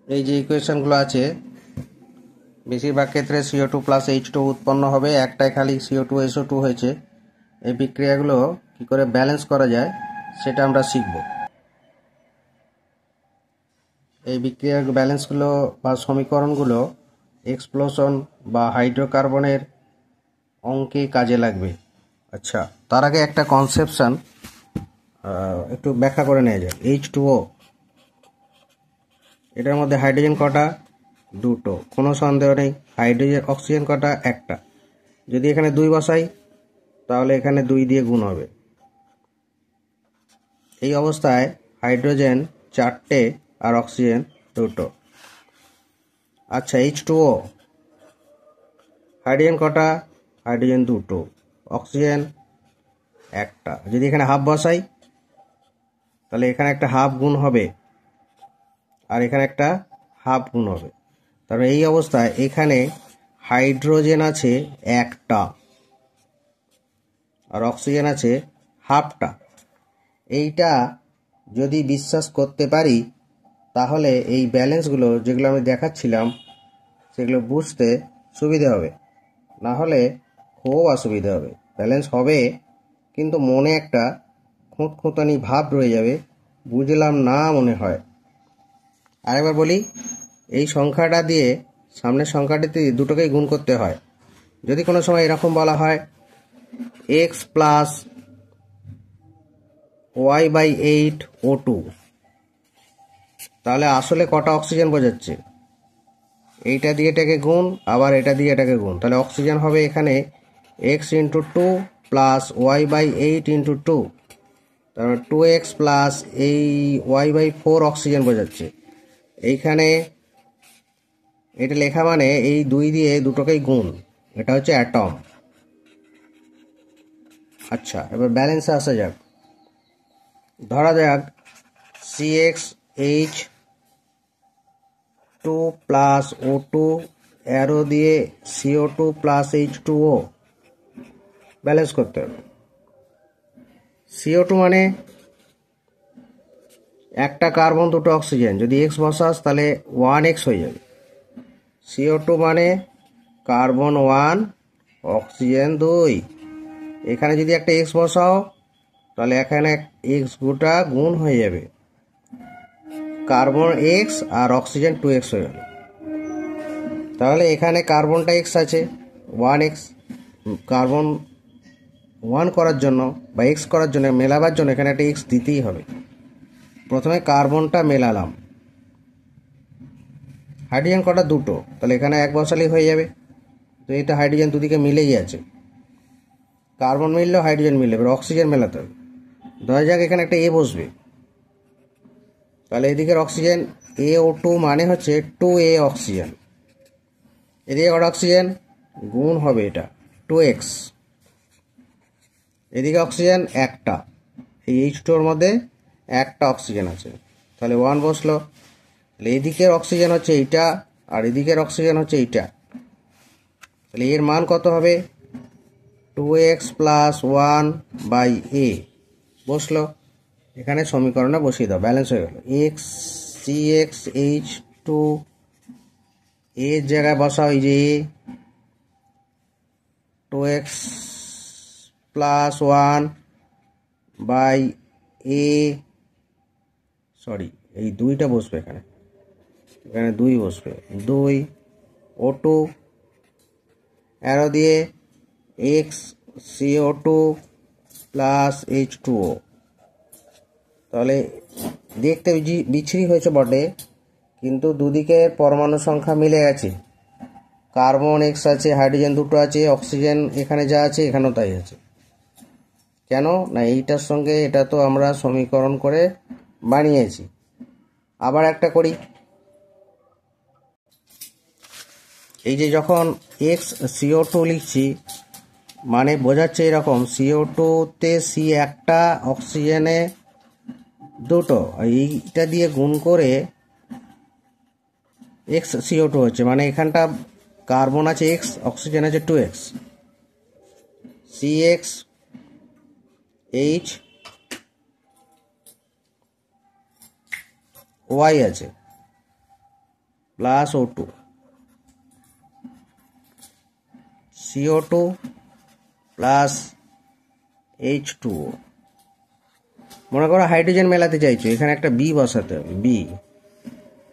এই যে ইকুয়েশনগুলো আছে বেশিরভাগ ক্ষেত্রে CO2 প্লাস H2 উৎপন্ন হবে, একটাই খালি CO2 SO2 হয়েছে। এই বিক্রিয়াগুলো কি করে ব্যালেন্স করা যায় সেটা আমরা শিখব। এই বিক্রিয়ার ব্যালেন্সগুলো বা সমীকরণগুলো এক্সপ্লোশন বা হাইড্রোকার্বনের অঙ্কে কাজে লাগবে। আচ্ছা, তার আগে একটা কনসেপশন একটু ব্যাখ্যা করে নেওয়া যায়। H2O, এটার মধ্যে হাইড্রোজেন কটা? দুটো, কোনো সন্দেহ নেই। অক্সিজেন কটা? একটা। যদি এখানে 2 বসাই তাহলে এখানে 2 দিয়ে গুণ হবে। এই অবস্থায় হাইড্রোজেন 4টে আর অক্সিজেন 2টো। আচ্ছা, H2O, হাইড্রোজেন কটা? হাইড্রোজেন 2টো, অক্সিজেন একটা। যদি এখানে হাফ বসাই তাহলে এখানে একটা হাফ গুণ হবে আর এখানে একটা হাফ গুণ হবে। তারপরে এই অবস্থায় এখানে হাইড্রোজেন আছে একটা আর অক্সিজেন আছে হাফটা। এইটা যদি বিশ্বাস করতে পারি তাহলে এই ব্যালেন্সগুলো যেগুলো আমি দেখাচ্ছিলাম সেগুলো বুঝতে সুবিধে হবে, না হলে খুব অসুবিধা হবে। ব্যালেন্স হবে কিন্তু মনে একটা খুঁতখুঁতানি ভাব রয়ে যাবে, বুঝলাম না মনে হয়। আরেকবার বলি, এই সংখ্যাটা দিয়ে সামনের সংখ্যাটিতে দুটোকেই গুণ করতে হয়। যদি কোনো সময় এরকম বলা হয় x প্লাস y/8O2, তাহলে আসলে কটা অক্সিজেন বোঝাচ্ছে? এইটা দিয়ে এটাকে গুণ, আবার এটা দিয়ে এটাকে গুণ, তাহলে অক্সিজেন হবে এখানে x×2 প্লাস y/8×2, তারপর 2x প্লাস এই y/4 অক্সিজেন বোঝাচ্ছে। এইখানে এটা লেখা মানে এই 2 দিয়ে দুটোকেই গুণ, এটা হচ্ছে অ্যাটম। আচ্ছা, এবার ব্যালেন্সে আসা যাক। ধরা যাক CxH2 প্লাস O2 অ্যারো দিয়ে CO2 প্লাস H2O ব্যালেন্স করতে হবে। CO2 মানে একটা কার্বন দুটো অক্সিজেন, যদি x বসাস তাহলে 1x হয়ে যাবে। CO2 মানে কার্বন 1 অক্সিজেন 2, এখানে যদি একটা x বসাও তাহলে এখানে x গোটা গুণ হয়ে যাবে, কার্বন x আর অক্সিজেন 2x হয়ে গেল। তাহলে এখানে কার্বনটা x আছে 1x, কার্বন 1 করার জন্য বা x করার জন্য মেলাবার জন্য এখানে একটা x দিতেই হবে। প্রথমে কার্বনটা মেলালাম। হাইড্রোজেন কটা? দুটো, তাহলে এখানে 1 বসালেই হয়ে যাবে। তো এটা হাইড্রোজেন দুদিকে মিলেই আছে, কার্বন মিললেও হাইড্রোজেন মিললে, এবার অক্সিজেন মেলাতে হবে। ধরা যাক এখানে একটা A বসবে, তাহলে এদিকের অক্সিজেন AO2 মানে হচ্ছে 2A অক্সিজেন। এদিকে কটা অক্সিজেন? গুণ হবে এটা 2x। এদিকে অক্সিজেন একটা, এই H2 এর মধ্যে একটা অক্সিজেন আছে, তাহলে 1 বসলো। তাহলে এদিকের অক্সিজেন হচ্ছে এইটা আর এদিকের অক্সিজেন হচ্ছে এইটা, তাহলে এর মান কত হবে? 2x প্লাস 1/A বসলো। এখানে সমীকরণটা বসিয়ে দাও, ব্যালেন্স হয়ে গেল। CxH2 এর জায়গায় বসাও এই যে 2x প্লাস 1/A, সরি এই 2টা বসবে এখানে, এখানে 2 বসবে, 2 O2 অ্যারো দিয়ে x CO2 প্লাস H2O। তাহলে দেখতে বিচ্ছিরি হয়েছে বটে, কিন্তু দুদিকে পরমাণু সংখ্যা মিলে গেছে। কার্বন x আছে, হাইড্রোজেন দুটো আছে, অক্সিজেন এখানে যা আছে এখানেও তাই আছে। কেন না, এইটার সঙ্গে এটা তো আমরা সমীকরণ করে বানিয়েছি। আবার একটা করি, এই যে যখন x CO2 লিখছি মানে বোঝাচ্ছে এরকম, CO2-তে C একটা, অক্সিজেনে দুটো, এইটা দিয়ে গুণ করে x CO2 হচ্ছে, মানে এখানটা কার্বন আছে x, অক্সিজেন আছে 2x, CxHy আছে। Plus O2, CO2 plus H2O। মনে করো হাইড্রোজেন মেলাতে চাইছো, এখানে একটা বি বসাতে হবে। বি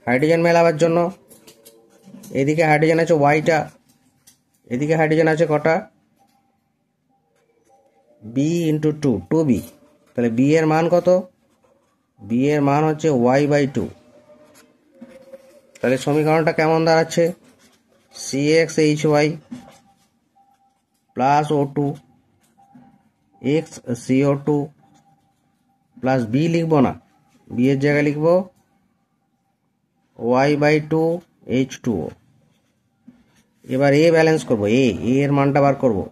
হাইড্রোজেন মেলাবার জন্য এদিকে হাইড্রোজেন আছে ওয়াইটা, এদিকে হাইড্রোজেন আছে কটা, বি ইন্টু 2 বি। তাহলে বি এর মান কত, বি এর মান হচ্ছে y/2। তাহলে সমীকরণটা কেমন দাঁড়াচ্ছে, CxHy plus O2 x CO2 plus B লিখবো না, বি এর জায়গায় লিখবো y/2 H2O। এবার এ ব্যালেন্স করবো, এ এর মানটা বার করবো।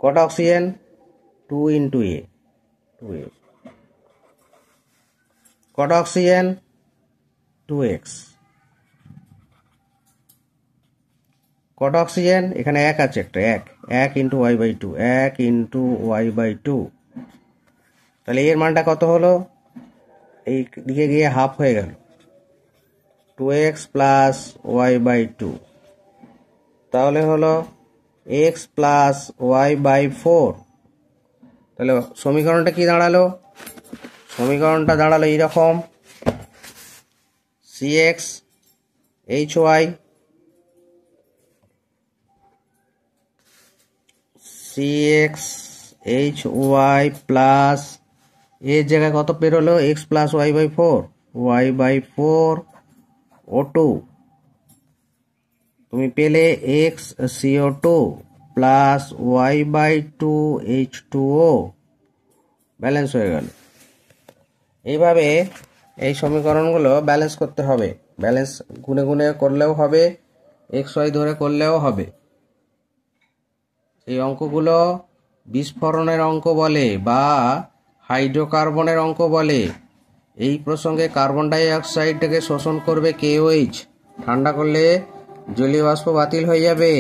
কটা অক্সিজেন, 2 ইন্টু এ, 2a। কটা অক্সিজেন, 2x। কটা অক্সিজেন, এখানে এক আছে একটা, এক ইন্টু y/2, 1 ইন্টু y/2। তাহলে এর মানটা কত হলো, এই দিকে গিয়ে হাফ হয়ে গেল, 2x প্লাস y/2। তাহলে হলো x প্লাস y/4। তাহলে সমীকরণটা কি দাঁড়ালো, সমীকরণটা দাঁড়ালো এইরকম, CxHy প্লাস এর জায়গায় কত বেরোলো, x প্লাস y/4 O2। তুমি পেলে x CO2 plus y/2 H2O, balance হয়ে গেল। এইভাবে এই সমীকরণগুলো ব্যালেন্স করতে হবে, ব্যালেন্স গুনে গুনে করলেও হবে, XY ধরে করলেও হবে। এই অঙ্কগুলো বিস্ফোরণের অঙ্ক বলে বা হাইড্রোকার্বনের অঙ্ক বলে। এই প্রসঙ্গে কার্বন ডাই অক্সাইডটাকে শোষণ করবে KOH, ঠান্ডা করলে জলীয় বাষ্প বাতিল হয়ে যাবে।